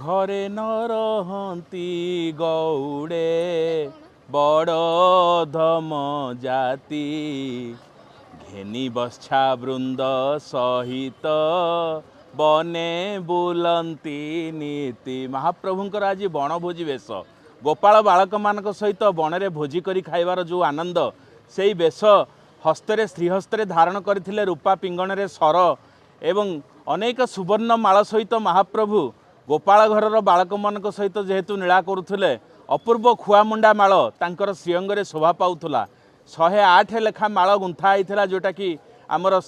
घरे न रहंती गौड़े बड़ धम जाति घेनी बच्छा वृंद सहित बने बुलंती नीति। महाप्रभुंकर आज बनभोजी वेश गोपाल बालक मान सहित बन में भोजी करी खाइबार जो आनंद से बेश हस्तरे श्रीहस्तरे धारण करथिले रूपा पिंगण रे सर एवं अनेक सुवर्ण माल सहित महाप्रभु गोपाल घरर बालक मान सहित जेहेतु नीला करुले अपूर्व खुआमुंडा माल तांकर श्रीअंगे शोभा पाउथला 108 लेखा माल गुंथा होता जोटा कि आमर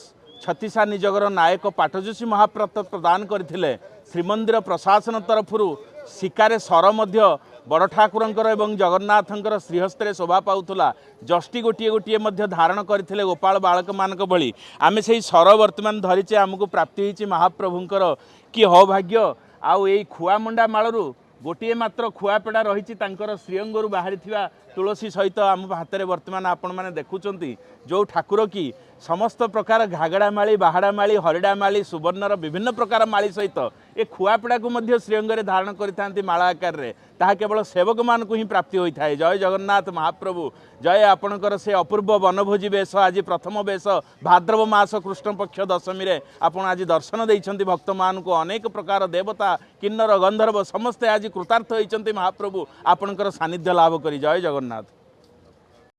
छत्तीसा निजगर नायक पाटजोशी महाप्रत प्रदान करथिले। श्रीमंदिर प्रशासन तरफ शिकारे सर मध्य बड़ ठाकुरंकर एवं जगन्नाथंकर श्रीहस्ते शोभा पाउथला जष्टी गोटे गोटे मध्य धारण करथिले गोपाल बालक मानक भली आमे सेही सर वर्तमान धरीचे आमको प्राप्ति होईची महाप्रभुंकर कि हौभाग्य। आउ एई खुआमुंडा मालरू गोटे मात्र खुआपेड़ा रही श्रीअंगरू बाहरी तुलसी सहित आम हाथ में वर्तमान आपण मैंने देखुंट जो ठाकुर की समस्त प्रकार घागड़ा माली बाहाड़ा माली हरिड़ा माली सुवर्णर विभिन्न प्रकार माली सहित ए खुआपेड़ा को श्रीअंगे धारण करते माला आकार में ताहा केवल सेवक मान को ही प्राप्ति होता है। जय जगन्नाथ महाप्रभु जय आपणकर से अपूर्व वनभोजी वेश आज प्रथम वेश भाद्रव मास कृष्ण पक्ष दशमी रे आपण आज दर्शन देइछंती भक्त मान को अनेक प्रकार देवता किन्नर गंधर्व समस्ते आज कृतार्थ होइछंती महाप्रभु आपणकर सानिध्य लाभ करी। जय जगन्नाथ।